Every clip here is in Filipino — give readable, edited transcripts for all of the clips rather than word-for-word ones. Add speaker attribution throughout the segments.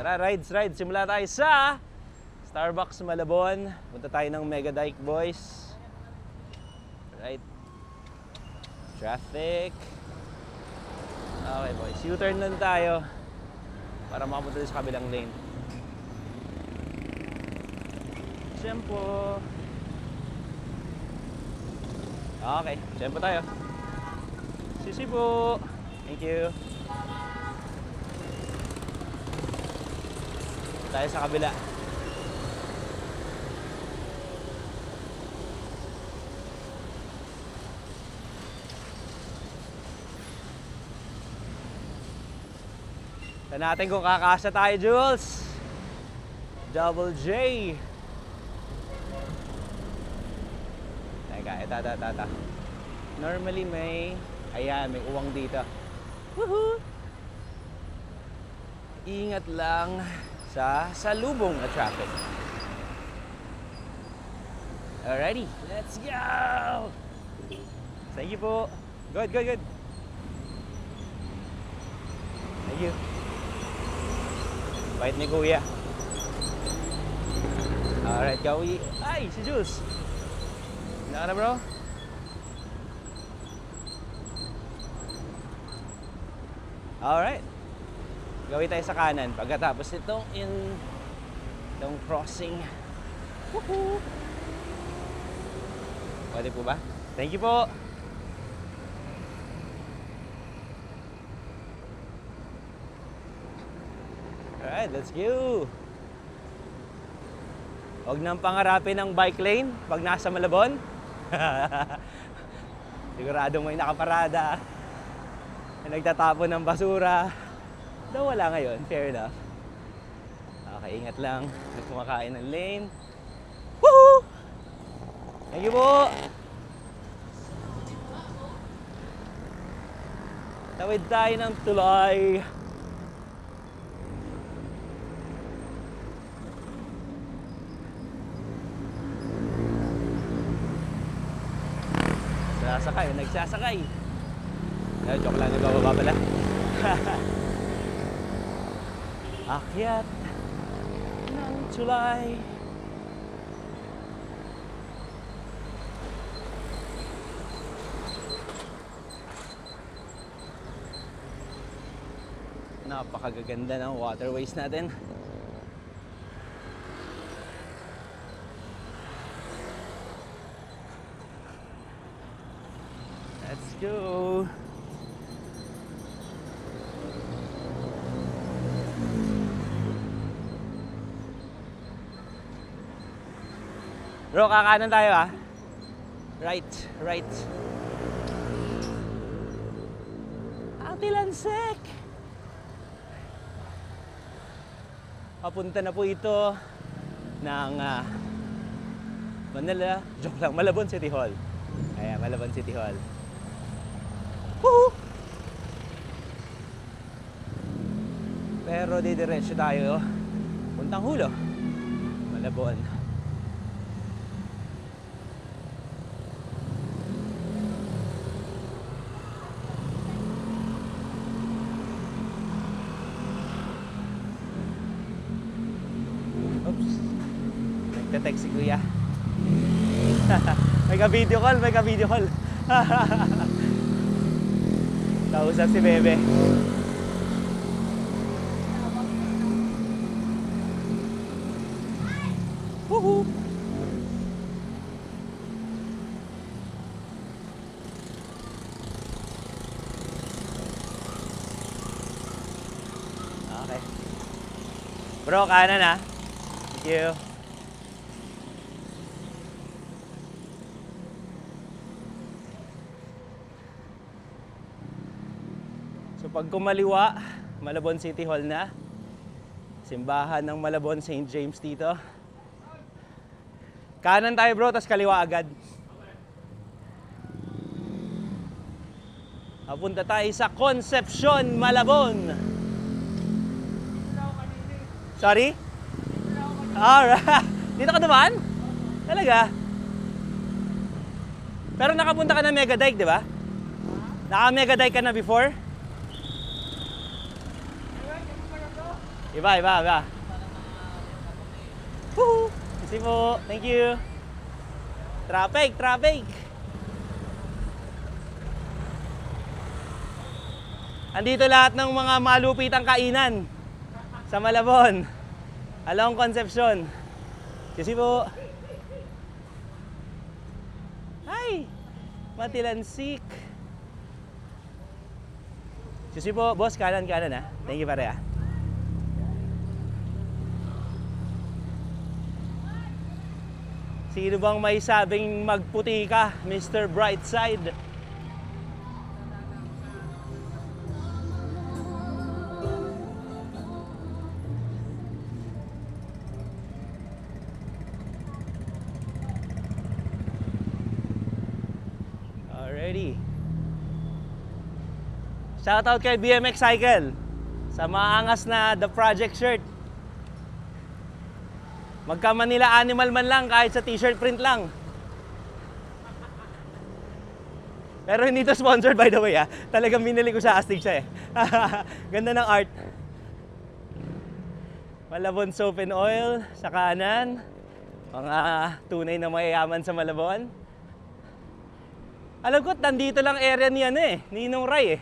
Speaker 1: Tara, rides. Simula tayo sa Starbucks Malabon. Punta tayo ng Mega Dike, boys. Right. Traffic. Okay, boys. U-turn lang tayo para makapunta sa kabilang lane. Tempo. Okay, tempo tayo. Sisi po. Thank you. Tayo sa kabila. Tignan natin kung kakasa tayo, Jules. Double J. Teka, ito. Normally may uwang dito. Woohoo! Ingat lang sa salubong na traffic. Alrighty, let's go! Thank you po. Good. Thank you. Bait ni Kuya. Alright, gawi. Ay, si Jules. Naka na, bro? Alright. Gawin tayo sa kanan. Pagkatapos itong crossing. Woohoo! Pwede po ba? Thank you po! Alright, let's go! Huwag nang pangarapin ng bike lane pag nasa Malabon. Siguradong may nakaparada. Nagtatapon ng basura. Daw wala ngayon, fair enough. Okay, ingat lang. Kumakain ng lane. Woohoo! Thank you po! Tawid tayo ng tulay. Nagsasakay. Joke lang, nagbababa pala. Akyat ng tulay. Napakagaganda ng waterways natin. Let's go. Bro, kakanan tayo ah. Right. Atilansek. Papunta na po ito ng Manila. Joke lang, Malabon City Hall. Ayan, Malabon City Hall. Woohoo! Pero didiretso tayo puntang Hulo, Malabon. Oops. Nagte-text si Kuya. May ka-video call. Kausap si Bebe. Woohoo! Okay. Bro, kanan ah. Thank you. So pag kumaliwa, Malabon City Hall na. Simbahan ng Malabon St. James dito. Kanan tayo bro, tas kaliwa agad. Papunta tayo sa Concepcion, Malabon. Sorry? Alright. Dito ka dumaan? Talaga? Pero nakapunta ka na Mega Dike, di ba? Naka Mega Dike ka na before? Iba. Woohoo! Kasi po, thank you. Traffic. Andito lahat ng mga malupitang kainan sa Malabon. Along Concepcion. Kasi po. Hi! Matilansik. Kasi po, boss, kanan ha. Thank you pare ha. Sino bang may sabing magputi ka, Mr. Brightside? Alrighty. Shoutout kay BMX Cycle sa maangas na The Project shirt. Magka Manila Animal man lang kahit sa t-shirt print lang. Pero hindi to sponsored by the way ha. Talagang binili ko sa astig siya eh. Ganda ng art. Malabon Soap and Oil sa kanan. Mga tunay na mayayaman sa Malabon. Alam ko, nandito lang area ni Ninong Ray eh.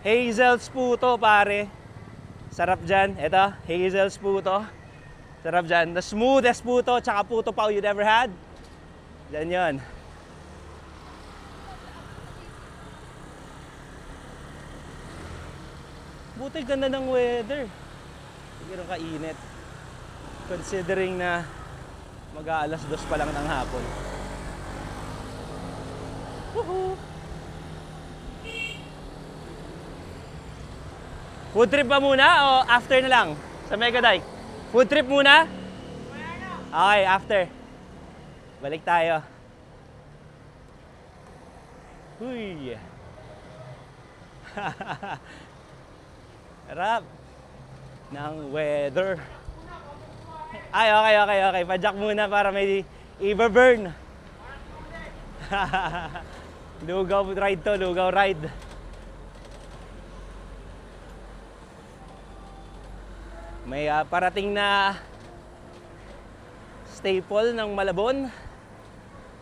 Speaker 1: Hazel's Puto pare. Sarap dyan. Ito, Hazel's Puto. Sarap dyan. The smoothest puto tsaka puto pao you'd ever had. Dyan yun. Buti ganda ng weather. Hindi ganun kainit. Considering na mag-aalas 2 pa lang ng hapon. Woohoo! Food trip ba muna o after na lang sa Mega Dike? Food trip muna? Okay, after. Balik tayo. Huy. Harap ng weather. Ay, okay. Padjak muna para may i-burn. Lugaw ride to, lugaw ride. May parating na staple ng Malabon.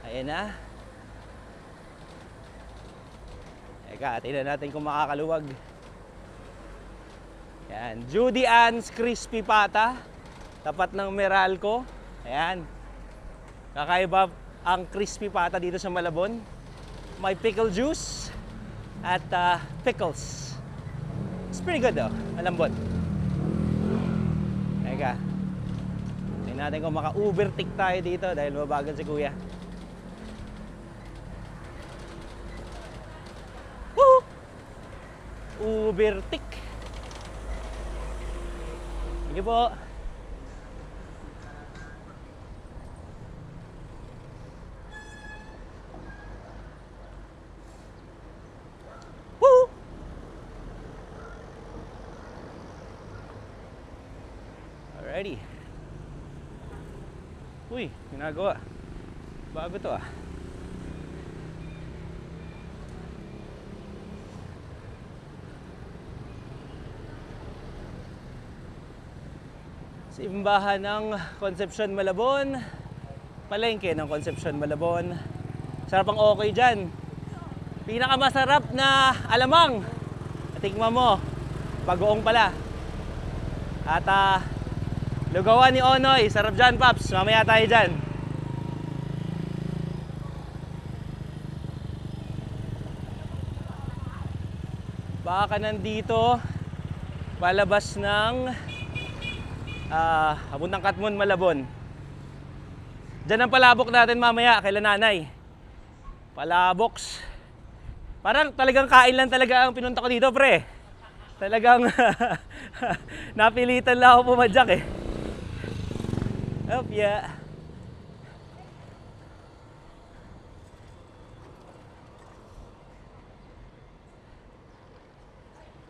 Speaker 1: Ayan na. Eka, tingnan natin kung makakaluwag. Ayan, Judy Ann's Crispy Pata. Tapat ng Meralco. Ayan. Kakaiba ang crispy pata dito sa Malabon. May pickle juice at pickles. It's pretty good though, malambot. Teka. Tingnan natin kung maka-overtake tayo dito dahil mabagal si Kuya. Woo! Overtake. Sige po. Alrighty. Uy, ginagawa. Bago to ah. Simbahan ng Concepcion Malabon. Palengke ng Concepcion Malabon. Sarap ang okay dyan. Pinakamasarap na alamang. Tikman mo. Bagoong pala. At lugawan ni Onoy, sarap dyan, Paps. Mamaya tayo dyan. Baka nandito, palabas ng Habuntang Katmon, Malabon. Dyan ang palabok natin mamaya, kaila nanay. Palaboks. Parang talagang kain lang talaga ang pinunta ko dito, pre. Talagang napilitan lang ako pumadyak eh. Oh, yeah.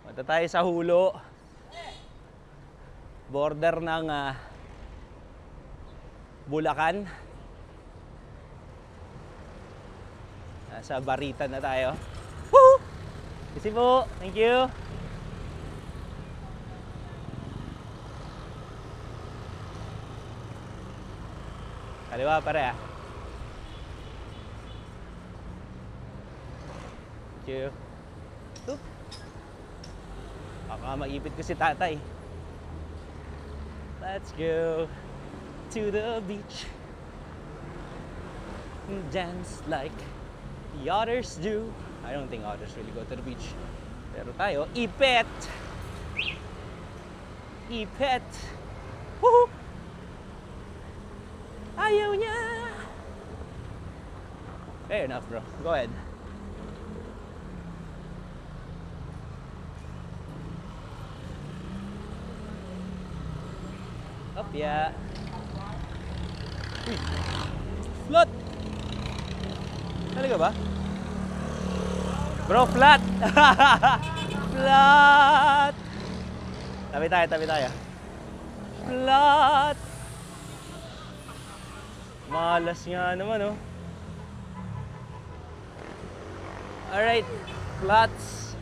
Speaker 1: Punta tayo sa Hulo. Border ng Bulacan. Nasa Baritan na tayo. Woo! Easy po. Thank you. Kaliwa pare ah. Thank you. Ito. Baka maipit ko si tatay. Let's go to the beach and dance like the otters do. I don't think otters really go to the beach. Pero tayo, ipet! Ipet! Woohoo! Ayaw niya! Fair enough, bro. Go ahead. Up, yeah. Uy! Float! Talaga ba? Bro, flat! Flat! Tabi tayo. Flat! Malas nga naman, oh. Alright, flats.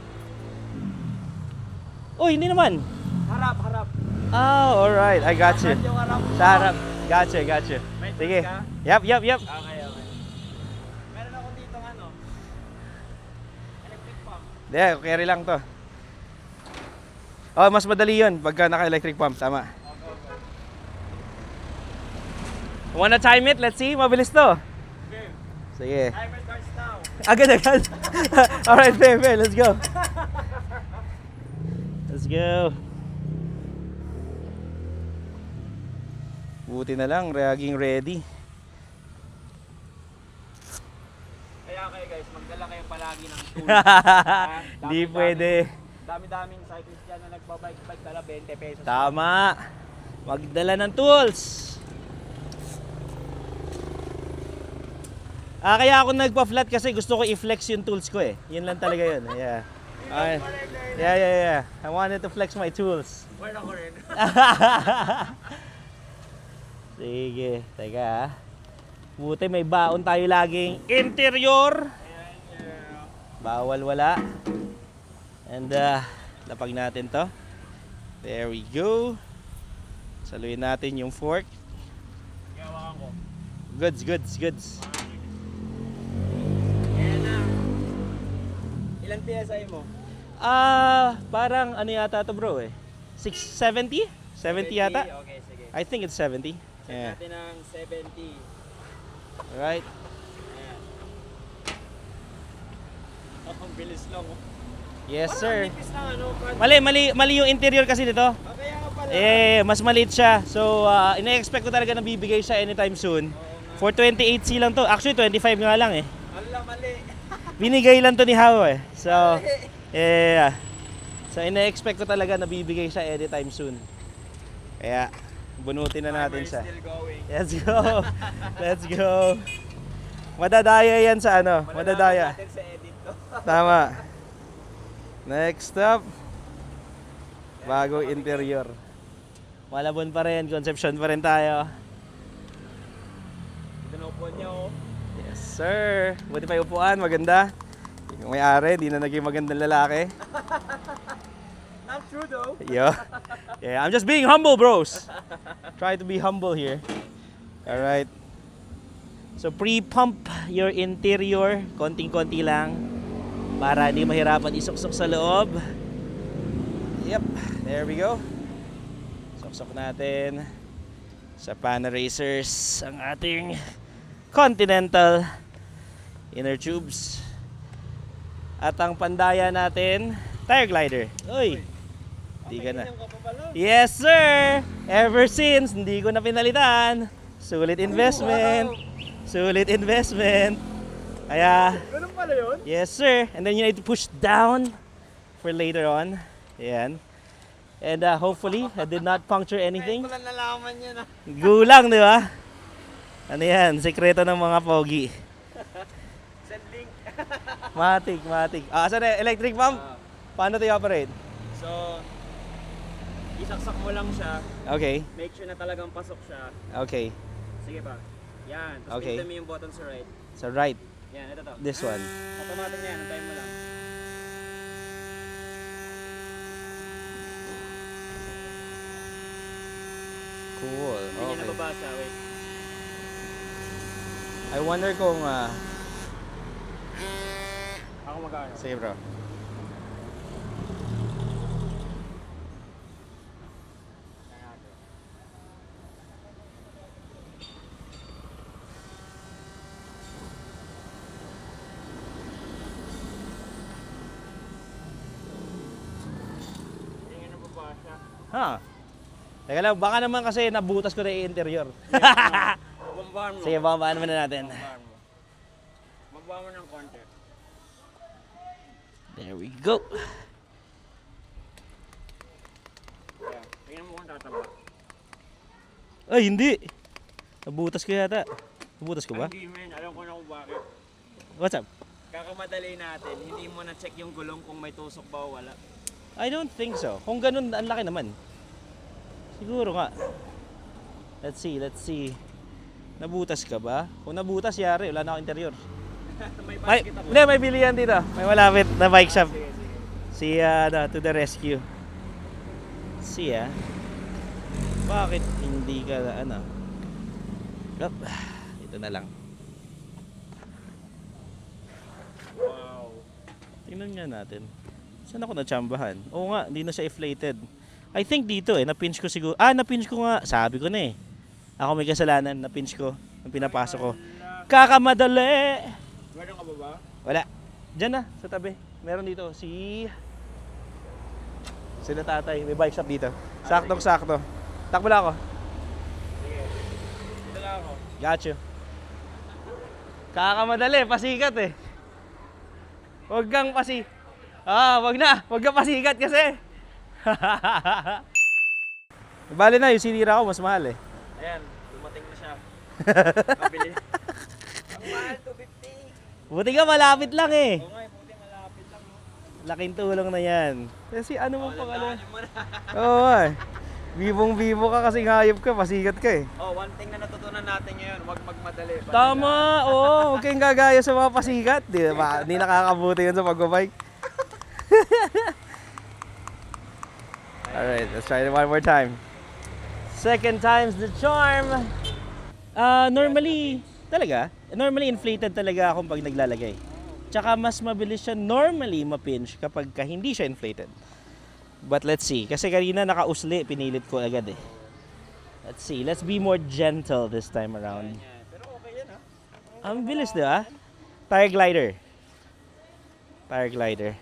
Speaker 1: Uy, hindi naman.
Speaker 2: Harap.
Speaker 1: Oh, alright. I got you.
Speaker 2: Yung harap.
Speaker 1: Sa harap. Gotcha.
Speaker 2: May
Speaker 1: Sige.
Speaker 2: tools ka?
Speaker 1: Yep.
Speaker 2: Okay. Meron ako dito electric pump.
Speaker 1: Hindi, carry lang to. Oh, mas madali yun pagka naka-electric pump. Tama. Wanna time it? Let's see. Mabilis to.
Speaker 2: Okay.
Speaker 1: Sige.
Speaker 2: Timer starts now.
Speaker 1: Agad. Alright, fair. Let's go. Let's go. Buti na lang, reaging ready.
Speaker 2: Kaya kayo guys, magdala kayo palagi ng tools.
Speaker 1: Hindi pwede.
Speaker 2: Dami-daming cyclist dyan na nagbabike, dala 20 pesos.
Speaker 1: Tama. Magdala ng tools. Kaya ako nagpa-flat kasi gusto ko i-flex yung tools ko eh. Yun lang talaga yun. Yeah. Yeah. I wanted to flex my tools.
Speaker 2: Wala ko rin.
Speaker 1: Sige, teka ha. Buti may baon tayo laging interior. Bawal wala. And lapag natin to. There we go. Saluhin natin yung fork.
Speaker 2: Gawakan ko.
Speaker 1: Goods.
Speaker 2: Ayan na. Ilan PSI mo?
Speaker 1: Parang ano yata to bro eh. 670? 70 yata?
Speaker 2: Okay, sige.
Speaker 1: I think it's 70.
Speaker 2: Set
Speaker 1: Yeah.
Speaker 2: natin ng 70.
Speaker 1: Alright.
Speaker 2: Ayan. Ang bilis lang oh.
Speaker 1: Yes
Speaker 2: Parang
Speaker 1: sir.
Speaker 2: ang nipis ng ano.
Speaker 1: Mali yung interior kasi nito.
Speaker 2: Kaya nga pala.
Speaker 1: Mas maliit siya. So, ina-expect ko talaga na bibigay siya anytime soon. For 28C lang to. Actually, 25 nga lang eh.
Speaker 2: Ala, mali.
Speaker 1: Binigay lang to ni Hao eh. So, yeah. So, ina-expect ko talaga na bibigay siya anytime soon. Kaya, bunutin na natin siya.
Speaker 2: Still going.
Speaker 1: Let's go. Madadaya yan sa ano. Madadaya.
Speaker 2: Natin sa edit to.
Speaker 1: Tama. Next up. Bagong interior. Malabon pa rin. Conception pa rin tayo.
Speaker 2: Tinupon niya oh.
Speaker 1: Yes, sir. Buti pa yung upuan. Maganda. Yung may-ari, di na naging magandang lalaki.
Speaker 2: Not true though.
Speaker 1: Yeah, I'm just being humble, bros. Try to be humble here. Alright. So, pre-pump your interior. Konting-konti lang. Para hindi mahirapan isuksok sa loob. Yep, there we go. Suksok natin sa Panaracers ang ating Continental inner tubes. At ang pandaya natin, tire glider. Uy, hindi ka na. Yes sir! Ever since, hindi ko na pinalitan. Sulit investment. Sulit investment. Kaya,
Speaker 2: Ganun pala yun?
Speaker 1: yes sir. And then you need to push down for later on. Ayan. And hopefully, I did not puncture anything.
Speaker 2: Wala nalaman niya na.
Speaker 1: Gulang, di ba? Ano yan? Sekreto ng mga pogi.
Speaker 2: Send link.
Speaker 1: Matik. Saan na? Electric pump? Paano ito i-operate?
Speaker 2: So, isaksak mo lang siya.
Speaker 1: Okay.
Speaker 2: Make sure na talagang pasok siya.
Speaker 1: Okay.
Speaker 2: Sige pa. Yan. Tapos
Speaker 1: Okay.
Speaker 2: pindutin mo yung button sa right.
Speaker 1: So right.
Speaker 2: Yan, ito to.
Speaker 1: This one.
Speaker 2: Automatic na yan. Antayin mo lang.
Speaker 1: Cool.
Speaker 2: Hindi niya
Speaker 1: Okay.
Speaker 2: nababasa. Wait.
Speaker 1: I wonder kung...
Speaker 2: Ako magkano?
Speaker 1: Sige bro.
Speaker 2: Hindi niya nababasa.
Speaker 1: Ha? Teka lang, baka naman kasi nabutas ko na yung interior.
Speaker 2: Bumbahan mo.
Speaker 1: Sige, babaan naman na natin.
Speaker 2: Bumbahan mo. Magbahan mo ng konti.
Speaker 1: There we go.
Speaker 2: Ayan. Tingnan mo kung tataba.
Speaker 1: Ay, hindi. Nabutas ko yata. Nabutas ko ba?
Speaker 2: Hindi men, alam ko na kung bakit.
Speaker 1: What's up?
Speaker 2: Kakamadali natin, hindi mo na check yung gulong kung may tusok ba o wala.
Speaker 1: I don't think so. Kung ganun, ang laki naman. Siguro nga. Let's see. Nabutas ka ba? Kung nabutas, yari. Wala na akong interior.
Speaker 2: May
Speaker 1: May,
Speaker 2: basket ako.
Speaker 1: hindi, may bilihan dito. May malapit na bike shop.
Speaker 2: Sige, sige.
Speaker 1: Si, to the rescue. Siya. Bakit hindi ka, Yup. Ito na lang.
Speaker 2: Wow.
Speaker 1: Tingnan nga natin. Saan ako natsambahan? Oo nga, hindi na siya inflated. I think dito na-pinch ko siguro. Na-pinch ko nga. Sabi ko na eh. Ako may kasalanan, na-pinch ko. Nung pinapasok ko. Kakamadali!
Speaker 2: Meron ka ba ba?
Speaker 1: Wala. Diyan na, sa tabi. Meron dito sila tatay. May bike shop dito. Saktong-sakto. Takbo lang ako.
Speaker 2: Sige. Dito lang ako.
Speaker 1: Got you. Kakamadali, pasikat eh. Huwag kang wag na. Huwag kang pasikat kasi. Bali na, yung sinira ko mas mahal eh.
Speaker 2: Ayan, dumating na siya. Pabili. Ang mahal, 250.
Speaker 1: Buti ka malapit lang eh.
Speaker 2: Oo nga, buti malapit lang. No?
Speaker 1: Laking tulong na yan. Kasi ano mo pang ano?
Speaker 2: Lantahan mo na.
Speaker 1: Oo eh. Bibong-bibo ka kasi hayop ka, pasikat ka eh.
Speaker 2: Oh, one thing na natutunan natin ngayon, huwag magmadali.
Speaker 1: Tama, oo. Huwag kayong gagaya sa mga pasikat. Di ba? Hindi nakakabuti yun sa pagbabike. Alright, let's try it one more time. Second time's the charm. Normally inflated talaga akong pag naglalagay. Tsaka mas mabilis siya normally ma-pinch kapag hindi siya inflated. But let's see. Kasi kanina nakausli, pinilit ko agad eh. Let's see. Let's be more gentle this time around.
Speaker 2: Pero okay yan ha.
Speaker 1: Ang bilis, di ba? Tire glider.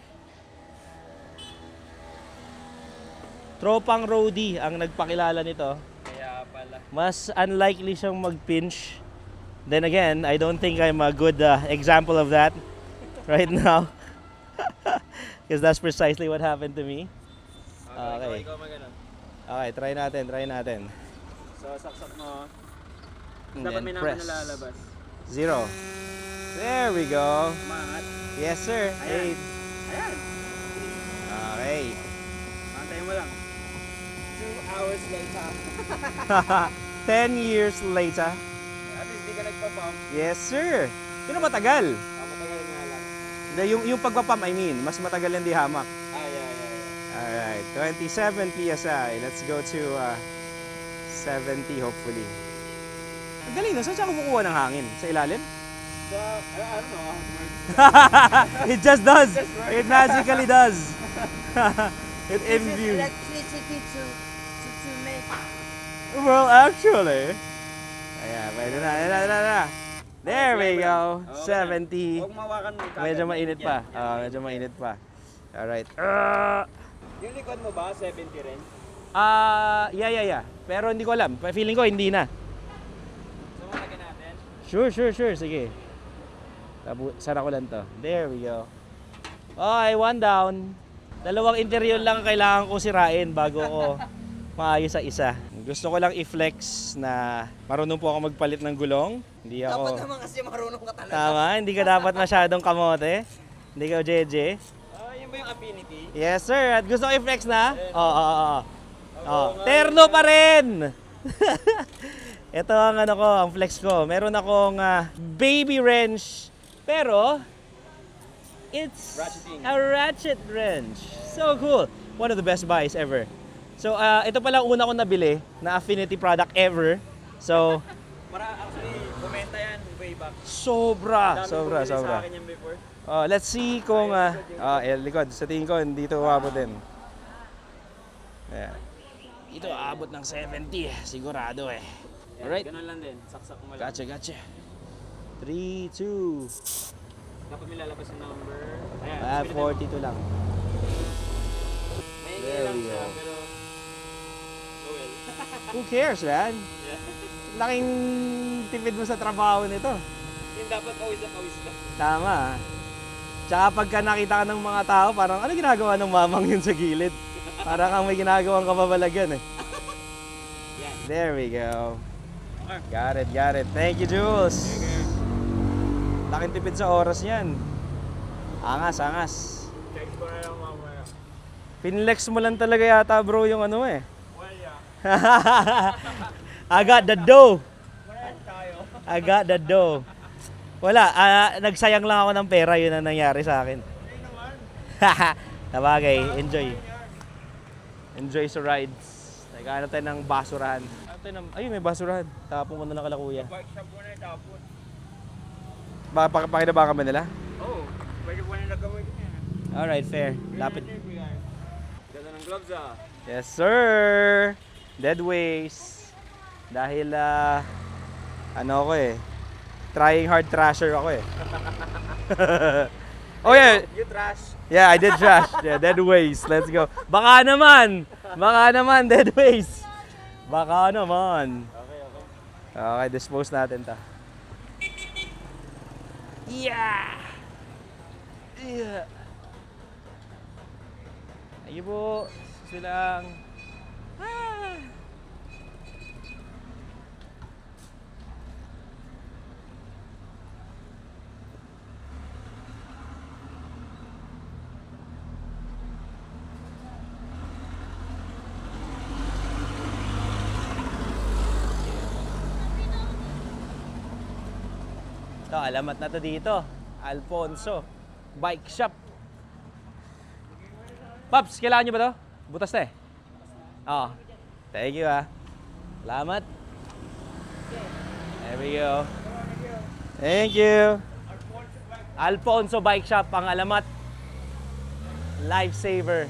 Speaker 1: Tropang roadie ang nagpakilala nito.
Speaker 2: Kaya pala.
Speaker 1: Mas unlikely siyang mag-pinch. Then again, I don't think I'm a good example of that right now. Because that's precisely what happened to me. Okay.
Speaker 2: Ikaw maganon.
Speaker 1: Okay, try natin.
Speaker 2: So, saksak mo.
Speaker 1: And
Speaker 2: Dapat
Speaker 1: then
Speaker 2: may naman
Speaker 1: press.
Speaker 2: nalalabas.
Speaker 1: 0. There we go.
Speaker 2: Mangat.
Speaker 1: Yes, sir.
Speaker 2: Ayan.
Speaker 1: 8.
Speaker 2: Ayan.
Speaker 1: Okay.
Speaker 2: Antayin mo lang. 2 hours later.
Speaker 1: 10 years later.
Speaker 2: At least di ka nagpa-pump.
Speaker 1: Yes, sir. Pero matagal.
Speaker 2: Matagal nga lang.
Speaker 1: Hindi, yung pagpapam, I mean, mas matagal yan di hamak.
Speaker 2: Yeah.
Speaker 1: Alright, 27 PSI. Let's go to 70 hopefully. Ang galing, no? Saan siya kumukuha ng hangin? Sa ilalim?
Speaker 2: So, I don't know.
Speaker 1: It just does. It magically does. It imbues.
Speaker 3: Electricity to make.
Speaker 1: Well, actually. Ayan, pwede na. There we go.
Speaker 2: Okay.
Speaker 1: 70.
Speaker 2: Huwag mawakan mo.
Speaker 1: Medyo mainit pa. Medyo mainit pa. Alright.
Speaker 2: Yung likod mo ba, 70 rin?
Speaker 1: Yeah. Pero hindi ko alam. Feeling ko hindi na.
Speaker 2: So, malagyan natin.
Speaker 1: Sure. Sige. Sara ko lang to. There we go. Okay, one down. 2 interior lang kailangan ko sirain bago ko maayos sa isa. Gusto ko lang i-flex na marunong po ako magpalit ng gulong. Hindi
Speaker 3: Dapat
Speaker 1: ako...
Speaker 3: naman kasi marunong ka talaga.
Speaker 1: Tama, hindi ka dapat masyadong kamote. Hindi ka jeje.
Speaker 2: Yun ba yung affinity?
Speaker 1: Yes, sir. At gusto ko i-flex na? Oo. Terno pa rin! Ito ang ang flex ko. Meron akong baby wrench. Pero, it's
Speaker 2: Ratcheting.
Speaker 1: a ratchet wrench. So cool. One of the best buys ever. So, ito pala ang una kong nabili na Affinity product ever. So,
Speaker 2: Para actually, bumenta yan way back.
Speaker 1: sobra.
Speaker 2: Sa akin yan before.
Speaker 1: Let's see kung... likod. Sa tingin ko, dito umabot din. Ayan. Ito aabot ng 70. Sigurado eh. Alright.
Speaker 2: Ganun lang din. Saksak mo lang.
Speaker 1: Gotcha. 3, 2...
Speaker 2: Dapat may lalabas yung number. Ayan.
Speaker 1: 42 lang.
Speaker 2: May
Speaker 1: There
Speaker 2: lang
Speaker 1: we
Speaker 2: siya,
Speaker 1: go.
Speaker 2: pero... Oh well.
Speaker 1: Who cares, man?
Speaker 2: Yeah.
Speaker 1: Laking tipid mo sa trabaho nito.
Speaker 2: Yung dapat pawis na pawis na.
Speaker 1: Tama. Tsaka pagka nakita ka ng mga tao, parang ano ginagawa ng mamang yun sa gilid? Parang kang may ginagawang kababalagan eh.
Speaker 2: Yan.
Speaker 1: There we go.
Speaker 2: Okay.
Speaker 1: Got it. Thank you, Jules. Laking tipid sa oras yan. Angas.
Speaker 2: Check ko na lang mamaya.
Speaker 1: Pinlex mo lang talaga yata bro yung ano eh.
Speaker 2: Well, yeah.
Speaker 1: I got the dough.
Speaker 2: Wala tayo.
Speaker 1: I got the dough. Wala, nagsayang lang ako ng pera, yun ang nangyari sa akin. Sabagay, enjoy. Enjoy sa rides. Nagkaano tayo ng basurahan. Ayun, may basurahan. Tapon ko na lang kala kuya.
Speaker 2: Bike shop mo na tapon.
Speaker 1: Pakinabangan ba nila?
Speaker 2: Oo. Pwede po na nagawin ko yan.
Speaker 1: Alright, fair. Lapit.
Speaker 2: Ganda ng gloves ah.
Speaker 1: Yes, sir! Dead waste. Dahil, ano ako eh. Trying hard trasher ako eh. Oh yeah.
Speaker 2: You trash.
Speaker 1: Yeah, I did trash. Yeah, dead waste. Let's go. Baka naman, dead waste. Baka naman.
Speaker 2: Okay.
Speaker 1: Okay, dispose natin ta. Yeah! Ayun po. Silang. Ito, alamat na to dito. Alfonso Bike Shop. Paps, kailangan nyo ba to? Butas na eh. Oo. Thank you ah. Salamat. There we go. Thank you. Alfonso Bike Shop, ang alamat. Lifesaver.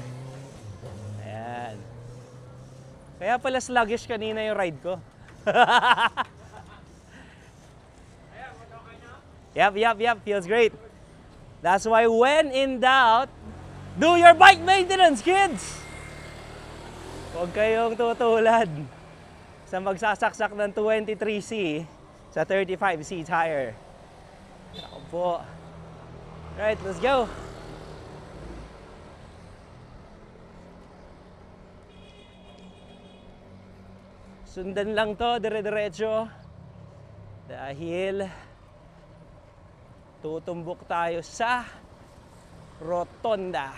Speaker 1: Ayan. Kaya pala sluggish kanina yung ride ko. Yep. Feels great. That's why when in doubt, do your bike maintenance, kids! Huwag kayong tutulad sa magsasaksak ng 23C sa 35C tire. Ako po. Right, let's go. Sundan lang to, dire-diretso. Dahil tutumbok tayo sa Rotonda.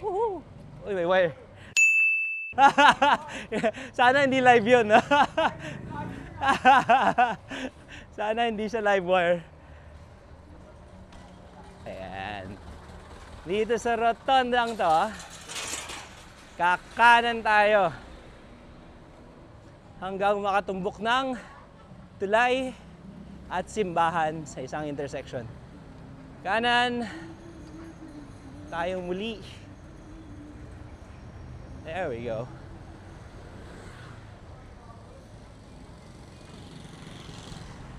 Speaker 1: Woohoo! Uy, may wire. Sana hindi live yun. Sana hindi siya live wire. Ayan. Dito sa Rotonda ang to, kakanan tayo hanggang makatumbok ng tulay at simbahan sa isang intersection. Kanan tayo muli. There we go.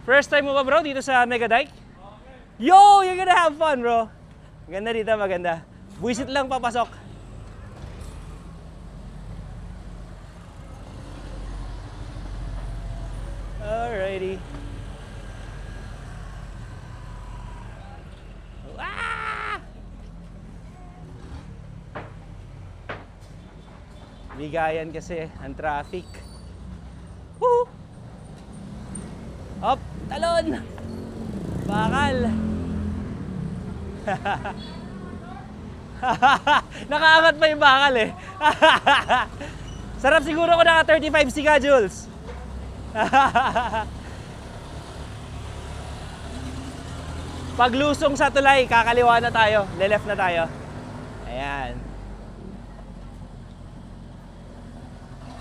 Speaker 1: First time mo ba bro dito sa Megadike? Yo, you're gonna have fun bro. Maganda dito, maganda. Buisit lang papasok. Alrighty. Ah! Bigayan kasi ang traffic. Woo! Up, talon! Bakal! Nakaangat pa yung bakal eh. Sarap siguro ko naka 35C ka, Jules. Paglusong sa tulay, kakaliwa na tayo. Left na tayo. Ayan.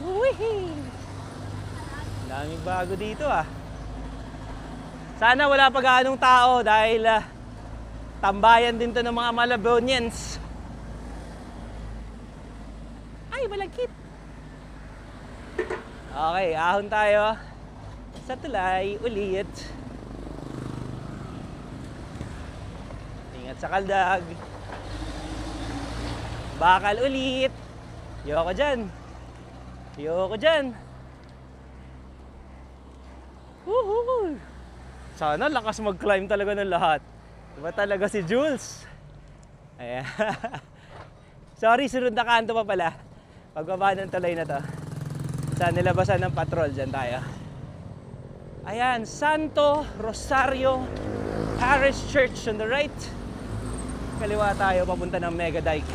Speaker 1: Wihee! Daming bago dito ah. Sana wala pa gaanong tao dahil tambayan din to ng mga Malabonians. Ay, malagkit. Okay, ahon tayo. Sa tulay, ulit. Ingat sa kaldag. Bakal ulit. Yoko dyan. Yoko dyan. Woohoo! Sana lakas mag-climb talaga ng lahat. Diba talaga si Jules? Ayan. Sorry, sunod na kanto pa pala. Pagbaba ng tulay na to. Sa nilabasan ng patrol, dyan tayo. Ayan, Santo Rosario Parish Church on the right. Kaliwa tayo, papunta ng Mega Dike.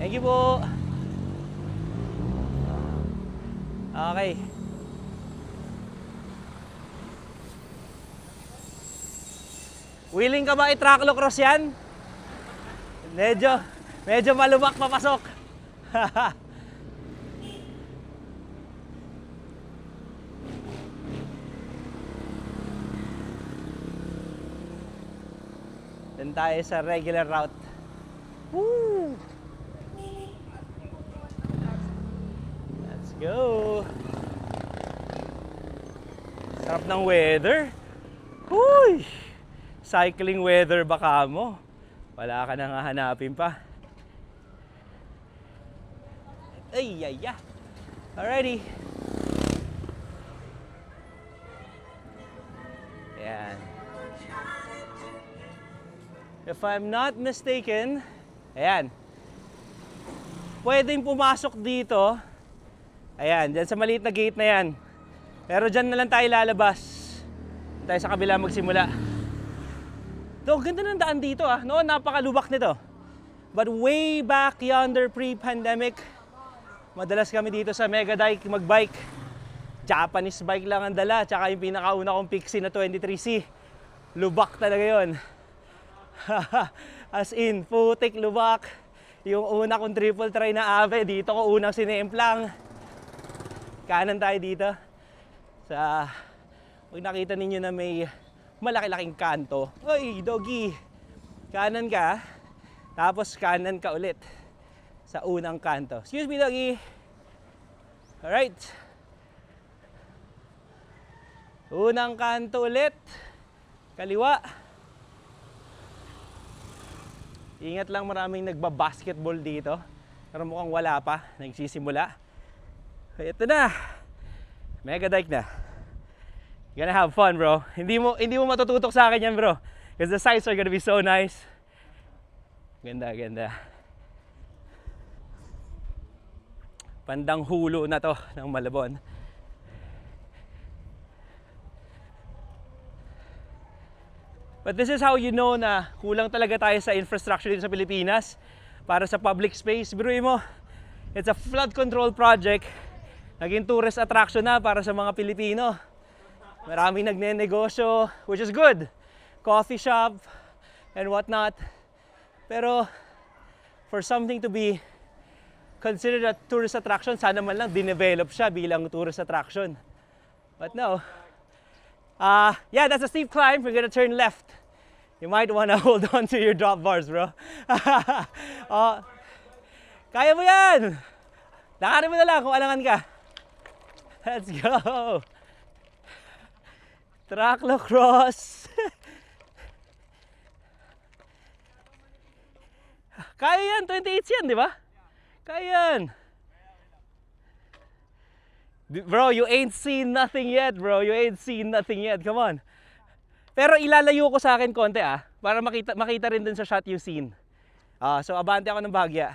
Speaker 1: Thank you po. Okay. Willing ka ba i-traclo cross yan? Medyo malubak papasok. Doon tayo sa regular route. Woo! Let's go! Sarap ng weather. Huy! Cycling weather baka mo. Wala ka nang hahanapin pa. Ay, ay, ay. Alrighty. Ayan. If I'm not mistaken, ayan. Pwedeng pumasok dito. Ayan, dyan sa maliit na gate na yan. Pero dyan na lang tayo lalabas. Tayo sa kabila magsimula. Though, ganda ng daan dito ah. Noon, napakalubak nito. But way back yonder pre-pandemic, madalas kami dito sa Mega Dike mag-bike. Japanese bike lang ang dala. Tsaka yung pinakauna kong Pixie na 23C. Lubak talaga yun. As in, putik lubak. Yung una kong triple try na Ave, dito ko unang sinemplang. Kanan tayo dito. Pag nakita ninyo na may malaki-laking kanto. Oy, doggy! Kanan ka, tapos kanan ka ulit sa unang kanto. Excuse me, doggy! Alright. Unang kanto ulit. Kaliwa. Ingat lang, maraming nagbabasketball dito. Pero mukhang wala pa. Nagsisimula. Ito na. Mega Dike na. Gonna have fun, bro. Hindi mo matututok sa akin yan, bro. Because the sights are gonna be so nice. Ganda, ganda. Pandang hulo na to ng Malabon. But this is how you know na kulang talaga tayo sa infrastructure dito sa Pilipinas para sa public space. Biruin mo, it's a flood control project. Naging tourist attraction na para sa mga Pilipino. Maraming nagne-negosyo, which is good. Coffee shop and whatnot. Pero for something to be considered a tourist attraction, sana man lang dinevelop siya bilang tourist attraction. But no. Yeah, that's a steep climb. We're gonna turn left. You might wanna hold on to your drop bars, bro. Kaya mo yan! Lakarin mo na lang kung alangan ka. Let's go! Traclo cross! Kaya yan, 28 yan, di ba? Kaya yan. Bro, you ain't seen nothing yet, bro. You ain't seen nothing yet. Come on. Pero ilalayo ko sa akin konti para makita rin dun sa shot yung scene. So abante ako ng bahagya.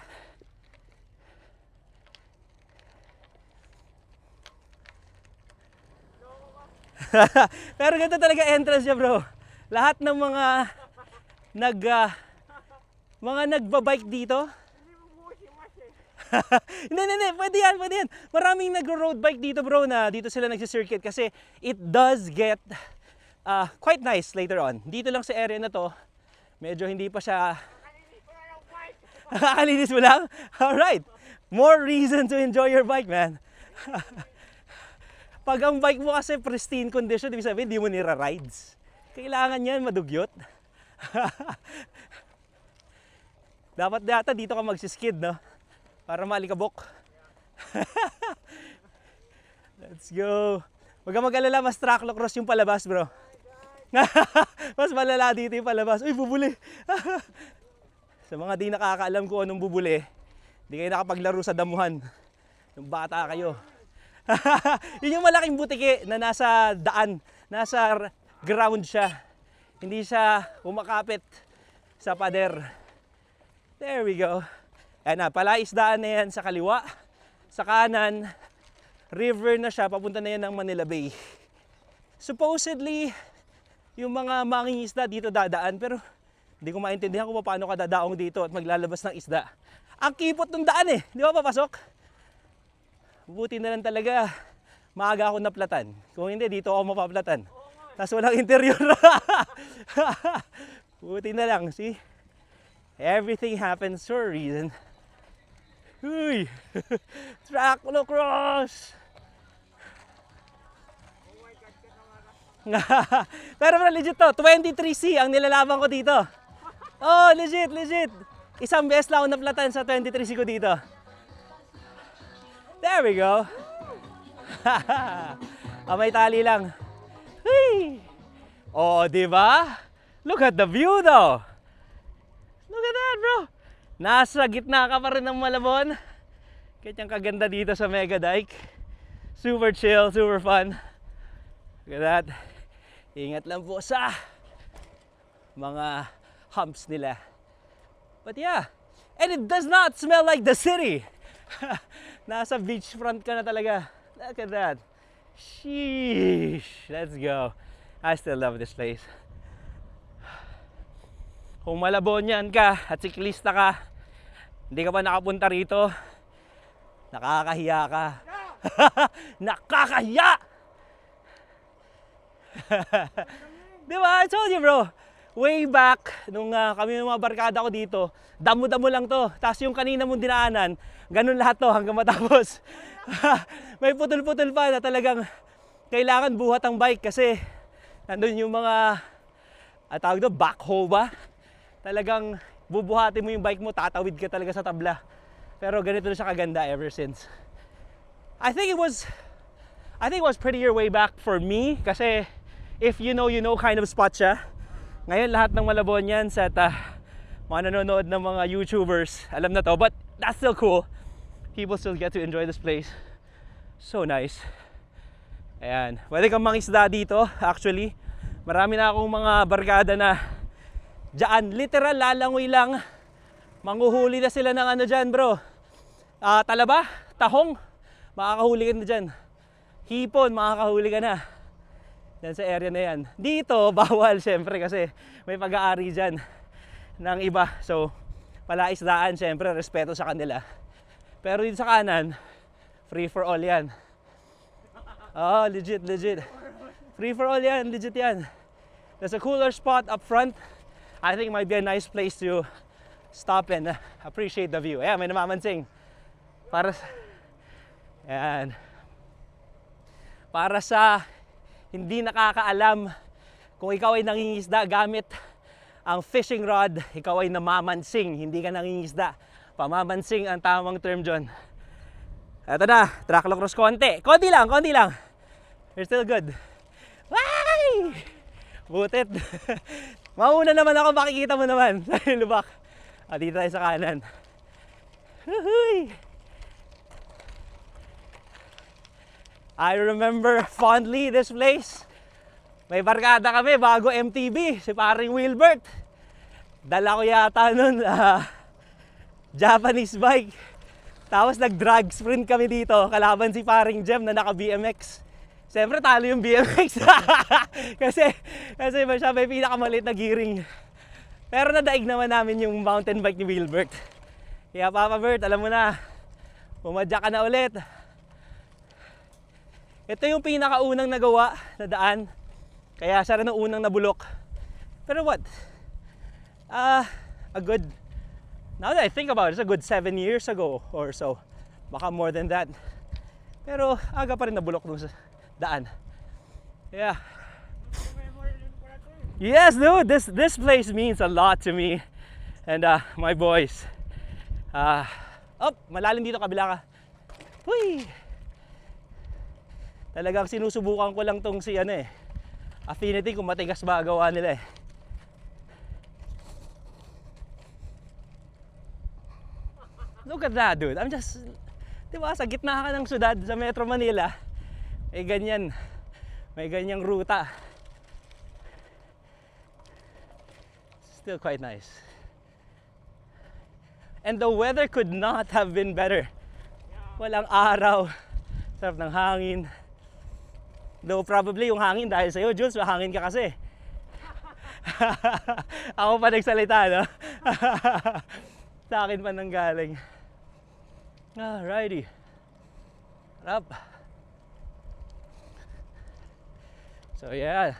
Speaker 1: Pero ganito talaga entrance niya, bro. Lahat ng mga nagbabike dito. Hindi, pwede yan, pwede yan. Maraming nagro-road bike dito bro na dito sila nagsisircuit kasi it does get quite nice later on. Dito lang sa area na to, medyo hindi pa siya... Kakalinis mo lang? Alright. More reason to enjoy your bike, man. Pag ang bike mo kasi pristine condition, ibig sabihin, hindi mo nira-rides. Kailangan yan, madugyot. Dapat data dito ka magsiskid, no? Para malikabok. Let's go. Huwag ka mag-alala, mas tracklocross yung palabas, bro. Mas malala dito yung palabas. Uy, bubuli. Sa mga di nakakaalam kung anong bubuli, di kayo nakapaglaro sa damuhan. Nung bata kayo. Yun yung malaking butike na nasa daan, nasa ground siya. Hindi siya umakapit sa pader. There we go. Ayan na, palaisdaan na yan sa kaliwa. Sa kanan, river na siya, papunta na yan ng Manila Bay. Supposedly, yung mga mangingisda dito dadaan, pero hindi ko maintindihan kung paano ka dadaong dito at maglalabas ng isda. Ang kipot ng daan eh, di ba papasok? Buti na lang talaga, maaga ako naplatan. Kung hindi, dito ako mapaplatan. Tapos walang interior. Buti na lang, see? Everything happens for a reason. Uy! Tracklocross! Pero bro, legit to. 23C ang nilalaban ko dito. Oh, legit. Isang beses lang ako naplatan sa 23C ko dito. There we go. May tali lang. Hey! Oh, di ba? Look at the view though. Look at that, bro. Nasa gitna ka pa rin ng Malabon. Kanyang kaganda dito sa Mega Dike. Super chill, super fun. Look at that. Ingat lang po sa mga humps nila. But yeah, and it does not smell like the city. Nasa beachfront ka na talaga. Look at that. Sheesh. Let's go. I still love this place. Kung Malabonian ka at siklista ka, hindi ka pa nakapunta rito, nakakahiya ka. Nakakahiya! Diba? I told you, bro. Way back, nung kami ng mga barkada ko dito, damo-damo lang to. Tapos yung kanina mong dinaanan, ganun lahat to hanggang matapos. May putol-putol pa na talagang kailangan buhat ang bike kasi nandun yung mga, tawag doon, backhoe ba? Talagang bubuhatin mo yung bike mo, tatawid ka talaga sa tabla. Pero ganito na siya kaganda ever since. I think it was prettier way back for me kasi if you know kind of spot siya. Ngayon lahat ng Malabonians at mga nanonood ng mga YouTubers, alam na to. But that's still cool. People still get to enjoy this place. So nice. Ayan. Pwede kang mangisda dito, actually. Marami na akong mga barkada na dyan, literal, lalangoy lang. Manghuhuli na sila ng ano dyan, bro. Talaba, tahong, makakahuli ka na dyan. Hipon, makakahuli ka na. Yan sa area na yan. Dito, bawal syempre kasi may pag-aari dyan ng iba. So, palaisdaan syempre, respeto sa kanila. Pero dito sa kanan, free for all yan. Oh, legit. Free for all yan, legit yan. There's a cooler spot up front. I think it might be a nice place to stop and appreciate the view. Ayan, may namamansing. Para sa hindi nakakaalam, kung ikaw ay nangingisda gamit ang fishing rod, ikaw ay namamansing, hindi ka nangingisda. Pamamansing ang tamang term dyan. Ito na, tracklocross konti. Konti lang. You're still good. Ay! Butit. Mauna naman ako, makikita mo naman sa lubak. Dito tayo sa kanan. Huhuy! I remember fondly this place. May barkada kami bago MTB, si paring Wilbert. Dala ko yata nun Japanese bike. Tapos nag-drag sprint kami dito, kalaban si paring Jem na naka-BMX. Siyempre talo yung BMX. kasi siya may pinakamalit na gearing. Pero nadaig naman namin yung mountain bike ni Wilbert. Kaya Papa Bert, alam mo na, Pumadyak ka na ulit. Ito yung pinakaunang nagawa na daan. Kaya siya rin ang unang nabulok. Pero what? A good, now that I think about it, it's a good 7 years ago or so. Baka more than that. Pero aga pa rin nabulok dun sa daan. Yeah. Yes, dude, this place means a lot to me and my boys. Malalim dito, kabila ka. Huy! Talagang sinusubukan ko lang tong si Affinity kung matigas ba gawa nila eh. Look at that, dude. I'm just, diba, sa gitna ka ng syudad sa Metro Manila, may ganyang ruta. Still quite nice. And the weather could not have been better. Walang araw, sarap ng hangin. Though probably yung hangin dahil sa'yo, Jules, hangin ka kasi. Ako pa nagsalita, no? Sa akin pa nang galing. Alrighty. Up. So yeah.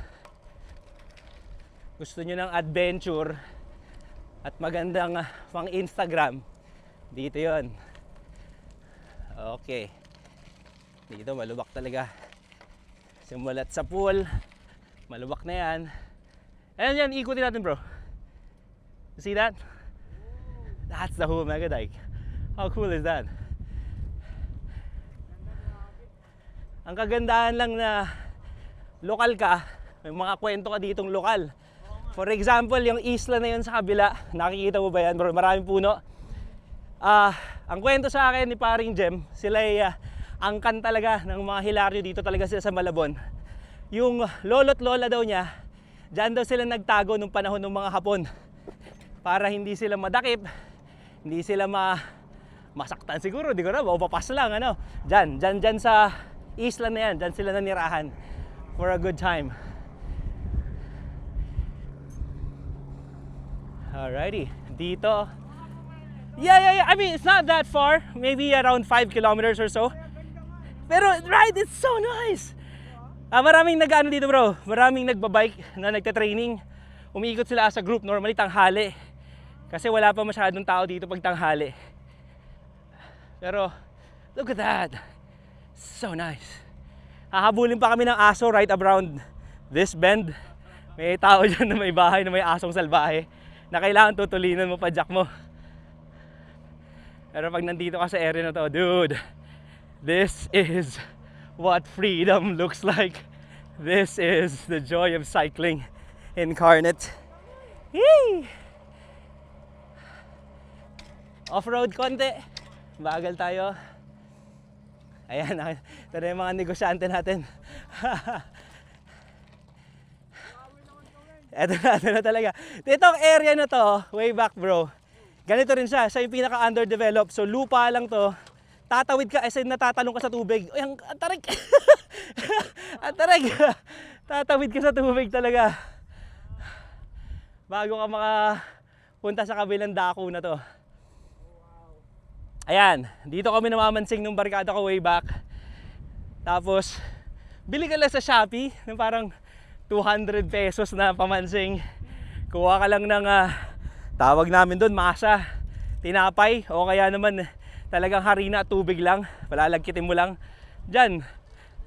Speaker 1: Gusto nyo ng adventure at magandang pang Instagram, dito yon. Okay. Dito malubak talaga. Simulat sa pool, malubak na yan. Ayan yan, ikutin natin bro. You see that? That's the whole mega dike. How cool is that? Ang kagandahan lang na lokal ka, may mga kwento ka ditong lokal. For example, yung isla na yun sa kabila, nakikita mo ba yan bro? Maraming puno. Ang kwento sa akin ni paring Jem, sila ay angkan talaga ng mga hilaryo dito talaga sila sa Malabon. Yung lolo't lola daw niya, dyan daw sila nagtago nung panahon ng mga Hapon. Para hindi sila madakip, hindi sila masaktan siguro, di ko na, mapapas lang ano. Dyan sa isla na yan, dyan sila nanirahan for a good time. Alrighty, dito. Yeah. I mean, it's not that far. Maybe around 5 kilometers or so. Pero, right, it's so nice. Maraming nag-ano dito bro. Maraming nagbabike na nagte-training. Umiikot sila as a group. Normally, tanghali. Kasi wala pa masyadong tao dito pag tanghali. Pero, look at that. So nice. Hahabulin pa kami ng aso right around this bend. May tao dyan na may bahay na may asong salbahe na kailangan tutulinan mo pa jack mo. Pero pag nandito ka sa area na to, dude, this is what freedom looks like. This is the joy of cycling incarnate. Yee! Off-road konti. Bagal tayo. Ayan, ito na yung mga negosyante natin. Ito na talaga. Itong area na to, way back bro, ganito rin siya. Siya yung pinaka-underdeveloped. So lupa lang to. Tatawid ka, as in natatalong ka sa tubig. Ay, ang tarig! Ang tarig! Tatawid ka sa tubig talaga. Bago ka makapunta sa kabilang dako na to. Ayan, dito kami namamansing nung barkada ko way back. Tapos, bili ka lang sa Shopee ng parang 200 pesos na pamansing. Kuha ka lang ng, tawag namin doon, masa, tinapay, o kaya naman talagang harina at tubig lang. Palalagkitin mo lang. Diyan,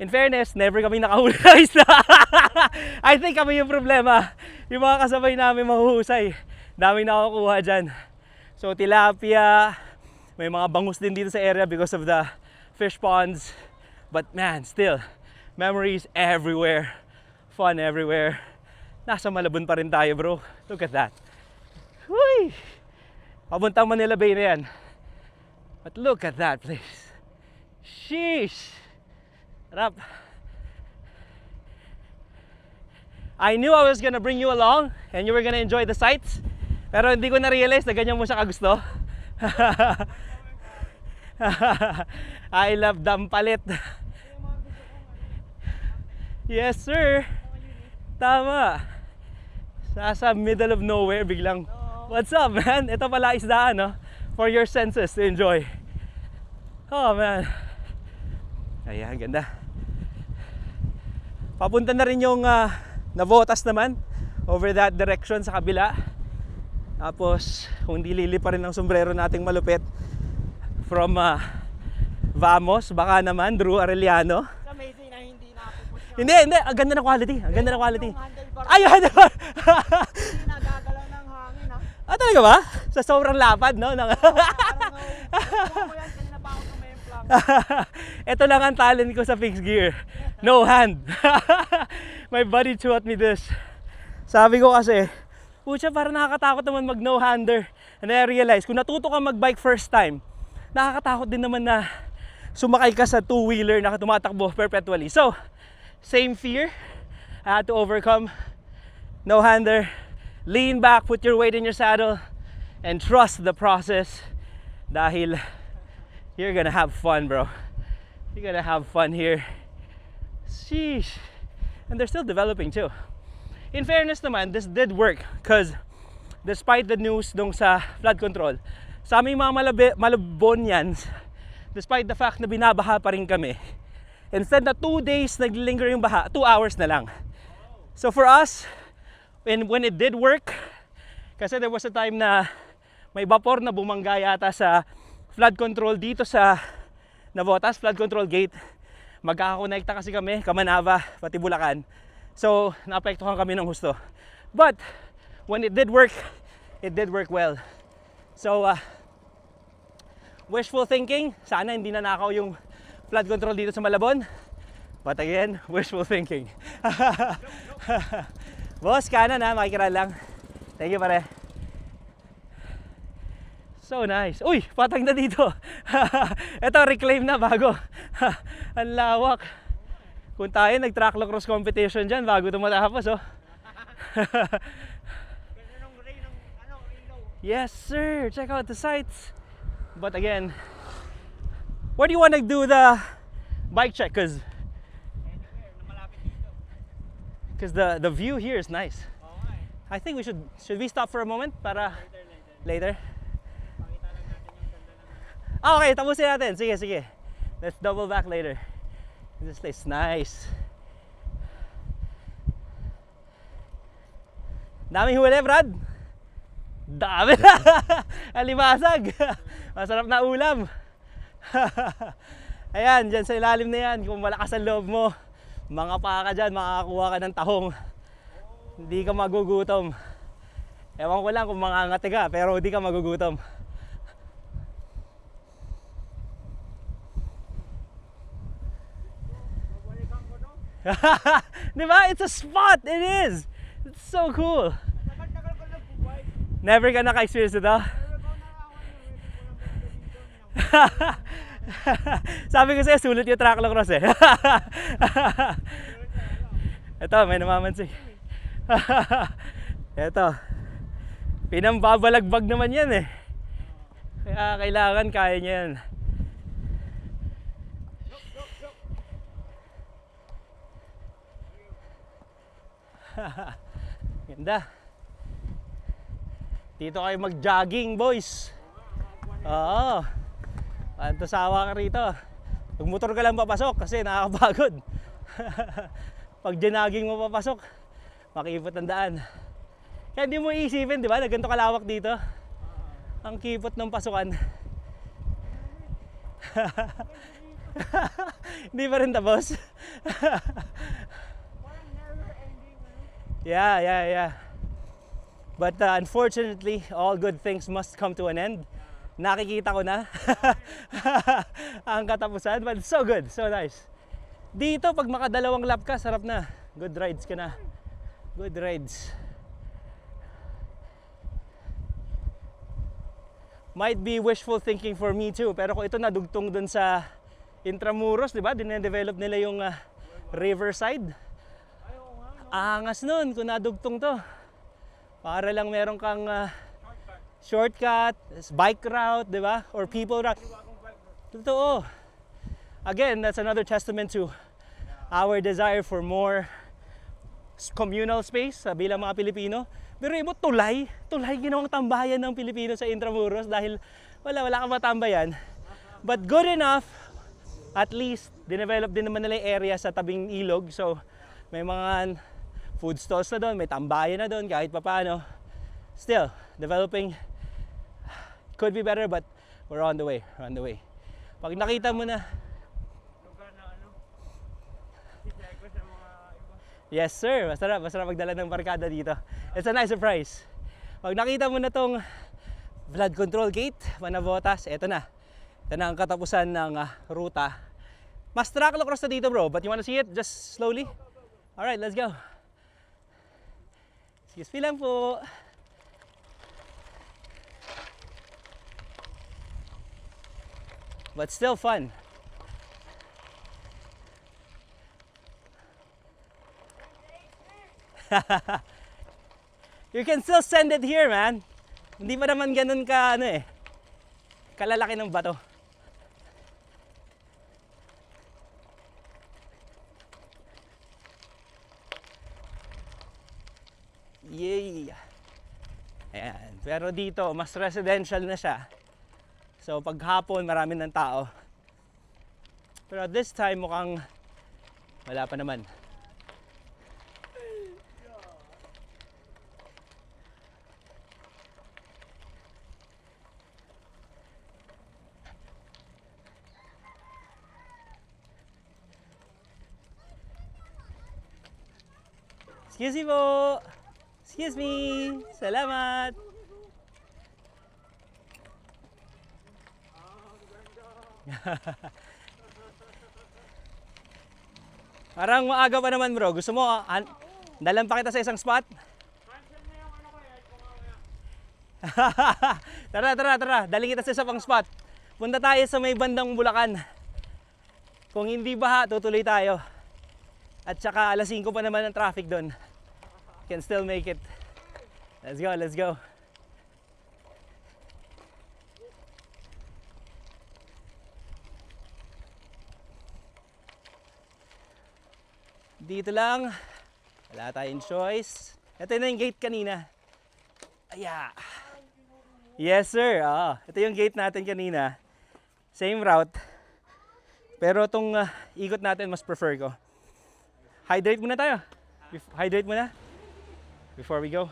Speaker 1: in fairness, never kami nakahuli ng isda. I think kami yung problema. Yung mga kasabay namin mahuhusay. Daming nakukuha dyan. So, tilapia, may mga bangus din dito sa area because of the fish ponds. But man, still, memories everywhere. Fun everywhere. Nasa Malabon pa rin tayo bro. Look at that. Huy! Pabuntang Manila Bay na yan. But look at that place. Sheesh! Sarap. I knew I was gonna bring you along and you were gonna enjoy the sights. Pero hindi ko na-realize na ganyan mo siya kagusto. I love Dampalit. Yes sir. Tama. Nasa middle of nowhere biglang, what's up man? Ito pala isdaan no? For your senses to enjoy. Oh man. Ayan, ganda. Papunta na rin yung Navotas naman over that direction sa kabila. Tapos kung di lilipa rin ang sombrero nating malupit from Vamos, baka naman Drew Arellano.
Speaker 2: It's amazing na hindi napupush yung
Speaker 1: Hindi, ang ganda ng quality. Ang ganda ng quality.
Speaker 2: handlebar.
Speaker 1: Ay, handlebar.
Speaker 2: Hindi nagagalaw ng hangin ha.
Speaker 1: Ah, talaga ba? Sa sobrang lapad, no?
Speaker 2: Parang no. Yan, kanina pa ako sumemplang.
Speaker 1: Ito lang ang talent ko sa fixed gear. No hand. My buddy taught me this. Sabi ko kasi, pucha, parang nakakatakot naman mag no-hander. And I realized, kung natuto ka mag-bike first time, nakakatakot din naman na sumakay ka sa two-wheeler na tumatakbo perpetually. So, same fear I had to overcome. No-hander. Lean back, put your weight in your saddle, and trust the process. Dahil you're gonna have fun, bro. You're gonna have fun here. Sheesh. And they're still developing too. In fairness naman, this did work because despite the news dong sa flood control, sa aming mga Malabonians, despite the fact na binabaha pa rin kami, instead na 2 days naglinger yung baha, 2 hours na lang. So for us, when it did work, kasi there was a time na may vapor na bumangga yata sa flood control dito sa Navotas, flood control gate. Magkakakonekta kasi kami, Kamanava, pati Bulacan. So, naapektuhan kami ng husto. But, when it did work well. So, wishful thinking, sana hindi nanakaw yung flood control dito sa Malabon. But again, wishful thinking. Boss, kanan ha, makikira lang. Thank you pare. So nice. Uy, patag na dito. Ito, reclaim na bago. Ang lawak. Kung tayo nag-track cross competition dyan, bago ito matapos, oh. Yes, sir. Check out the sights. But again, where do you want to do the bike check? Because the view here is nice. I think we should we stop for a moment para later? Ah, okay, tapusin natin. Sige. Let's double back later. This place is nice. Daming huli, Brad. Dami na. Alimasag. Masarap na ulam. Ayan, dyan sa ilalim na yan. Kung malakas ang loob mo, mga paka dyan, makakakuha ka ng tahong. Hindi ka magugutom. Ewan ko lang kung mangangati ka, pero hindi ka magugutom. Diba? It's a spot! It is! It's so cool! Never ka naka-experience ito? Sabi ko sa'yo, sulit yung track cross eh. Ito, may namamansi. Ito, pinambabalagbag naman yan eh. Kaya kailangan kaya niya yan. Ganda. Dito kayo mag-jogging, boys. Oo. Pantasawa ka rito. Magmotor ka lang papasok kasi nakakapagod. Pag jogging mo papasok, makipot ang daan. Kaya hindi mo iisipin, di ba? Na ganito kalawak dito. Ang kipot ng pasukan. Hindi pa rin tapos. Yeah. But unfortunately, all good things must come to an end. Nakikita ko na ang katapusan, but so good, so nice. Dito, pag makadalawang lap ka, sarap na. Good rides ka na. Good rides. Might be wishful thinking for me too, pero kung ito nadugtong dun sa Intramuros, di ba? Dinedevelop nila yung Riverside. Angas nun kung nadugtong to. Para lang meron kang shortcut, bike route, di ba? Or people route. Totoo. Again, that's another testament to our desire for more communal space bilang mga Pilipino. Pero mo, tulay ginawang tambayan ng Pilipino sa Intramuros dahil wala kang matambayan. But good enough, at least, dinevelop din naman nila yung area sa tabing ilog. So, may mga food stalls na doon, may tambayan na doon, kahit papaano. Still, developing could be better, but we're on the way. We're on the way. Pag nakita mo na,
Speaker 2: Lugar na ano? Siseko sa mga iba.
Speaker 1: yes sir, masarap magdala ng barkada dito. It's a nice surprise. Pag nakita mo na tong flood control gate, Manabotas, eto na. Ito na ang katapusan ng ruta. Mas trackle across na dito bro, but you wanna see it just slowly? Alright, let's go. Excuse me lang po. But still fun. You can still send it here, man. Hindi pa naman ganun ka, kalalaki ng bato. Yay! Ayan. Pero dito, mas residential na siya. So, pag hapon, marami ng tao. Pero this time, mukhang wala pa naman. Excuse me po! Excuse me! Salamat! Parang maaga pa naman bro. Gusto mo, dalan pa kita sa isang spot?
Speaker 2: Cancel na yung ano ko eh. Kung mamaya.
Speaker 1: Tara. Daling kita sa isang pang spot. Punta tayo sa may bandang Bulacan. Kung hindi baha, tutuloy tayo. At saka alas 5 pa naman ang traffic doon. Can still make it. Let's go, let's go. Dito lang. Wala tayong choice. Ito na yung gate kanina. Aya. Yes sir. Ito yung gate natin kanina. Same route. Pero itong ikot natin mas prefer ko. Hydrate muna tayo. Hydrate muna. Before we go.